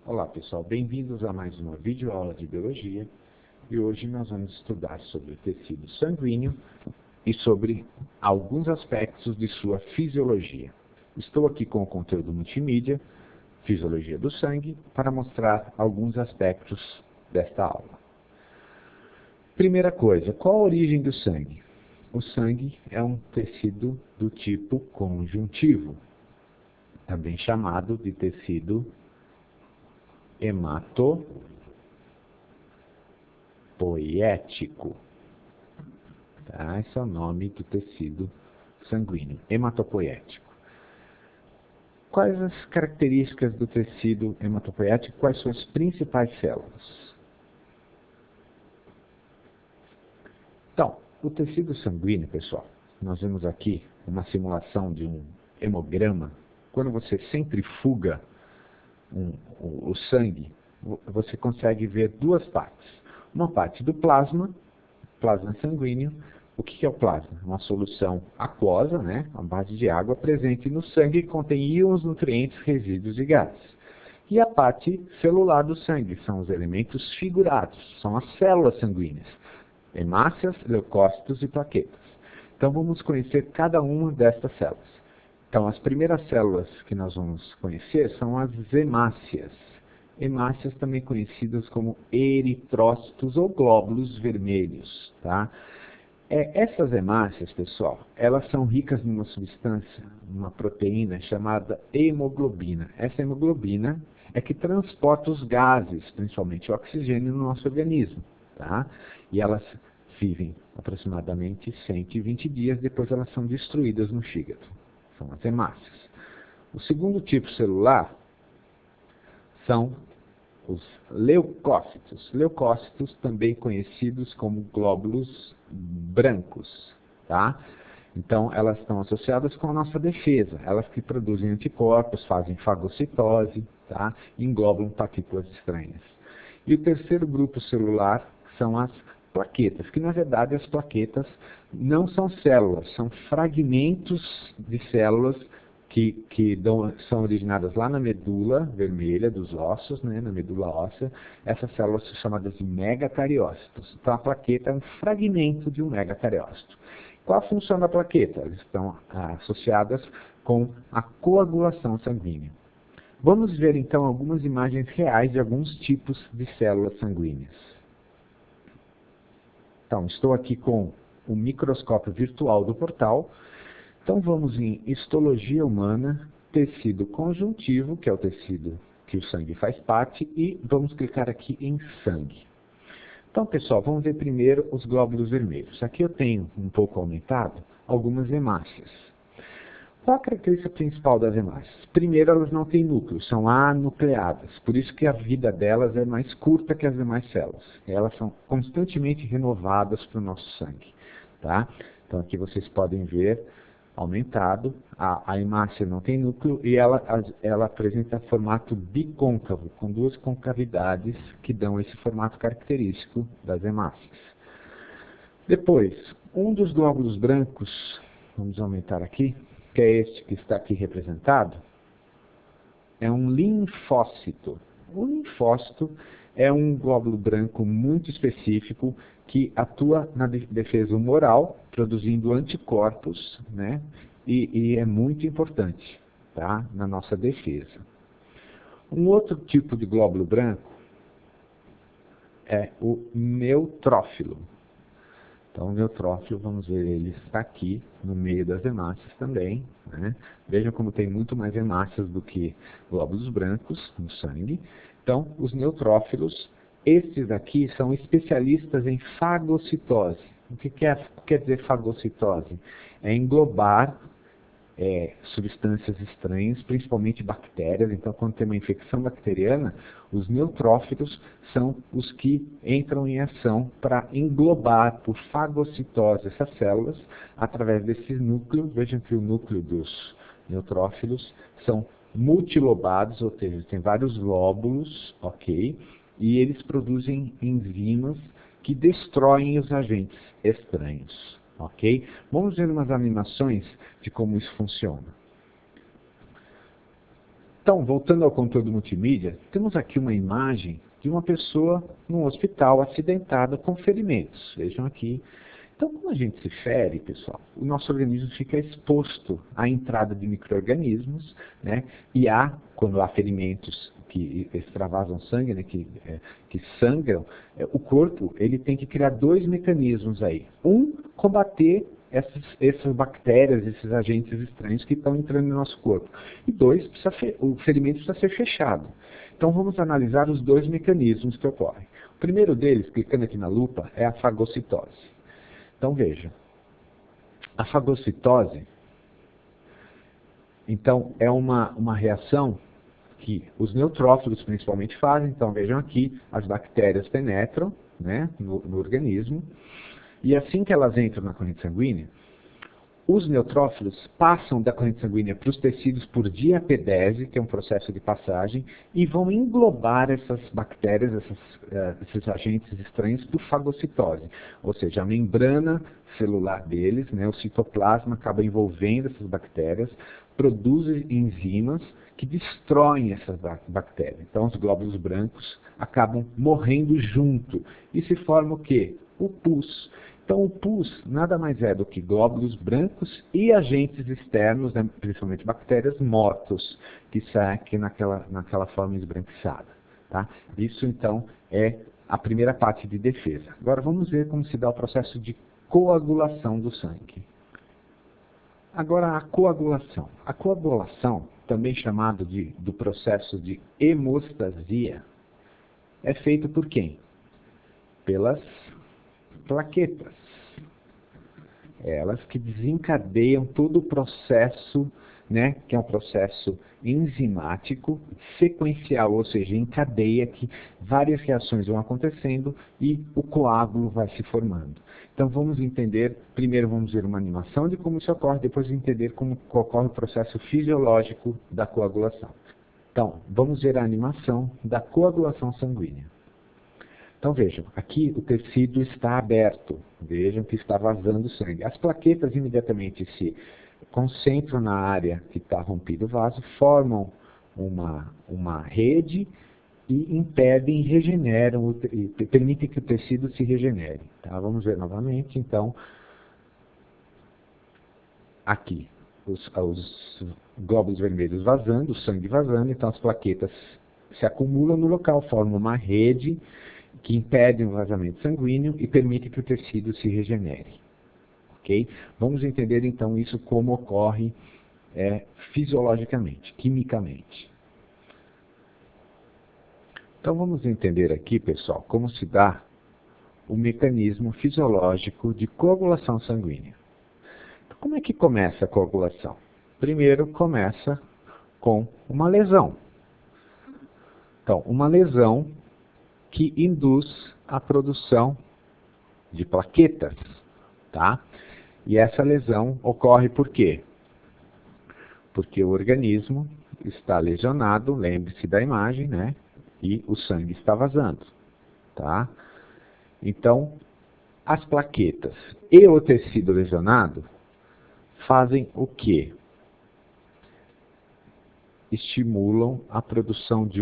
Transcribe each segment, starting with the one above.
Olá pessoal, bem-vindos a mais uma videoaula de Biologia e hoje nós vamos estudar sobre o tecido sanguíneo e sobre alguns aspectos de sua fisiologia. Estou aqui com o conteúdo multimídia, Fisiologia do Sangue, para mostrar alguns aspectos desta aula. Primeira coisa, qual a origem do sangue? O sangue é um tecido do tipo conjuntivo, também chamado de tecido hematopoético. Tá? Esse é o nome do tecido sanguíneo, hematopoético. Quais as características do tecido hematopoético? Quais são as principais células? Então, o tecido sanguíneo, pessoal, nós vemos aqui uma simulação de um hemograma. Quando você centrifuga o sangue, você consegue ver duas partes. Uma parte do plasma sanguíneo. O que é o plasma? Uma solução aquosa, né, à base de água, presente no sangue, que contém íons, nutrientes, resíduos e gases. E a parte celular do sangue, são os elementos figurados, são as células sanguíneas, hemácias, leucócitos e plaquetas. Então vamos conhecer cada uma destas células. Então as primeiras células que nós vamos conhecer são as hemácias. Hemácias também conhecidas como eritrócitos ou glóbulos vermelhos, tá? Essas hemácias, pessoal, elas são ricas numa substância, uma proteína chamada hemoglobina. Essa hemoglobina é que transporta os gases, principalmente o oxigênio, no nosso organismo, tá? E elas vivem aproximadamente 120 dias, depois elas são destruídas no fígado. São as hemácias. O segundo tipo celular são os leucócitos. Leucócitos, também conhecidos como glóbulos brancos, tá? Então, elas estão associadas com a nossa defesa. Elas que produzem anticorpos, fazem fagocitose, tá? Englobam partículas estranhas. E o terceiro grupo celular são as plaquetas, que na verdade as plaquetas não são células, são fragmentos de células que são originadas lá na medula vermelha dos ossos, né, na medula óssea. Essas células são chamadas de megacariócitos. Então a plaqueta é um fragmento de um megacariócito. Qual a função da plaqueta? Elas estão associadas com a coagulação sanguínea. Vamos ver então algumas imagens reais de alguns tipos de células sanguíneas. Então, estou aqui com o microscópio virtual do portal. Então vamos em histologia humana, tecido conjuntivo, que é o tecido que o sangue faz parte, e vamos clicar aqui em sangue. Então pessoal, vamos ver primeiro os glóbulos vermelhos. Aqui eu tenho, um pouco aumentado, algumas hemácias. Qual a característica principal das hemácias? Primeiro, elas não têm núcleo, são anucleadas, por isso que a vida delas é mais curta que as demais células. Elas são constantemente renovadas para o nosso sangue. Tá? Então aqui vocês podem ver aumentado, a hemácia não tem núcleo e ela apresenta formato bicôncavo, com duas concavidades que dão esse formato característico das hemácias. Depois, um dos glóbulos brancos, vamos aumentar aqui, que é este que está aqui representado, é um linfócito. O linfócito é um glóbulo branco muito específico que atua na defesa humoral, produzindo anticorpos, né? E é muito importante, tá? Na nossa defesa. Um outro tipo de glóbulo branco é o neutrófilo. Então, o neutrófilo, vamos ver, ele está aqui no meio das hemácias também, né? Vejam como tem muito mais hemácias do que glóbulos brancos no sangue. Então, os neutrófilos, estes aqui são especialistas em fagocitose. O que quer dizer fagocitose? É englobar substâncias estranhas, principalmente bactérias. Então, quando tem uma infecção bacteriana, os neutrófilos são os que entram em ação para englobar por fagocitose essas células através desses núcleos. Vejam que o núcleo dos neutrófilos são multilobados, ou seja, tem vários lóbulos, ok? E eles produzem enzimas que destroem os agentes estranhos. Ok? Vamos ver umas animações de como isso funciona. Então, voltando ao conteúdo multimídia, temos aqui uma imagem de uma pessoa num hospital acidentada com ferimentos. Vejam aqui. Então, quando a gente se fere, pessoal, o nosso organismo fica exposto à entrada de micro-organismos, né? E quando há ferimentos que extravasam sangue, né? que sangram, o corpo ele tem que criar dois mecanismos aí. Um, combater essas bactérias, esses agentes estranhos que estão entrando no nosso corpo. E dois, o ferimento precisa ser fechado. Então vamos analisar os dois mecanismos que ocorrem. O primeiro deles, clicando aqui na lupa, é a fagocitose. Então veja, a fagocitose, então, é uma reação que os neutrófilos principalmente fazem. Então vejam aqui, as bactérias penetram, né, no organismo, e assim que elas entram na corrente sanguínea, os neutrófilos passam da corrente sanguínea para os tecidos por diapedese, que é um processo de passagem, e vão englobar essas bactérias, esses agentes estranhos, por fagocitose. Ou seja, a membrana celular deles, né, o citoplasma, acaba envolvendo essas bactérias, produz enzimas que destroem essas bactérias. Então, os glóbulos brancos acabam morrendo junto. E se forma o quê? O pus. Então, o pus nada mais é do que glóbulos brancos e agentes externos, né, principalmente bactérias, mortos, que saem aqui naquela forma esbranquiçada. Tá? Isso, então, é a primeira parte de defesa. Agora, vamos ver como se dá o processo de coagulação do sangue. Agora, a coagulação. A coagulação, também chamado do processo de hemostasia, é feito por quem? Pelas plaquetas. Elas que desencadeiam todo o processo, né, que é um processo enzimático, sequencial, ou seja, em cadeia, que várias reações vão acontecendo e o coágulo vai se formando. Então vamos entender, primeiro vamos ver uma animação de como isso ocorre, depois entender como ocorre o processo fisiológico da coagulação. Então, vamos ver a animação da coagulação sanguínea. Então vejam, aqui o tecido está aberto, vejam que está vazando sangue. As plaquetas imediatamente se concentram na área que está rompido o vaso, formam uma rede e impedem, regeneram, e permitem que o tecido se regenere. Tá? Vamos ver novamente, então, aqui, os glóbulos vermelhos vazando, o sangue vazando, então as plaquetas se acumulam no local, formam uma rede que impede o vazamento sanguíneo e permite que o tecido se regenere. Okay? Vamos entender então isso como ocorre fisiologicamente, quimicamente. Então vamos entender aqui, pessoal, como se dá o mecanismo fisiológico de coagulação sanguínea. Então, como é que começa a coagulação? Primeiro começa com uma lesão. Então, uma lesão que induz a produção de plaquetas, tá? E essa lesão ocorre por quê? Porque o organismo está lesionado, lembre-se da imagem, né? E o sangue está vazando, tá? Então, as plaquetas e o tecido lesionado fazem o quê? Estimulam a produção de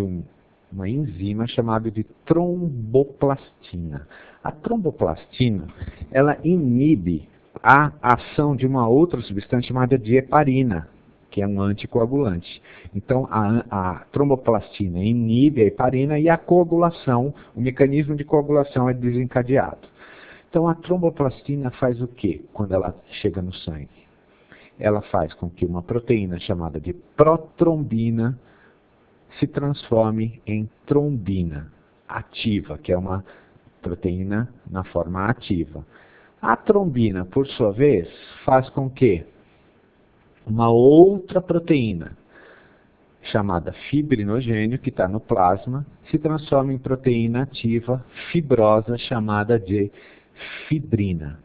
uma enzima chamada de tromboplastina. A tromboplastina, ela inibe a ação de uma outra substância chamada de heparina, que é um anticoagulante. Então, a tromboplastina inibe a heparina e a coagulação, o mecanismo de coagulação é desencadeado. Então, a tromboplastina faz o quê quando ela chega no sangue? Ela faz com que uma proteína chamada de protrombina se transforme em trombina ativa, que é uma proteína na forma ativa. A trombina, por sua vez, faz com que uma outra proteína, chamada fibrinogênio, que está no plasma, se transforme em proteína ativa fibrosa, chamada de fibrina.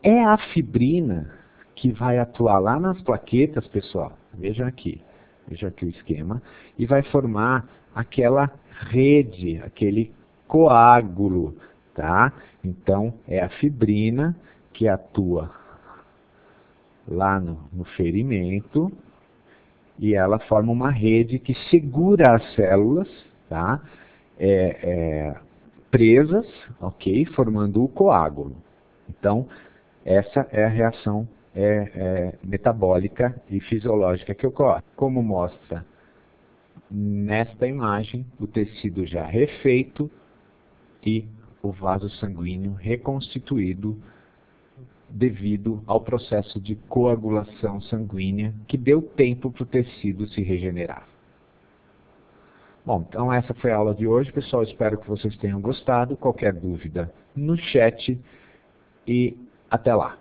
É a fibrina que vai atuar lá nas plaquetas, pessoal, vejam aqui o esquema, e vai formar aquela rede, aquele coágulo, tá? Então, é a fibrina que atua lá no ferimento e ela forma uma rede que segura as células, tá? Presas, ok? Formando o coágulo. Então, essa é a reação metabólica e fisiológica que ocorre. Como mostra nesta imagem, o tecido já refeito e o vaso sanguíneo reconstituído devido ao processo de coagulação sanguínea que deu tempo para o tecido se regenerar. Bom, então essa foi a aula de hoje, pessoal. Espero que vocês tenham gostado. Qualquer dúvida no chat e até lá.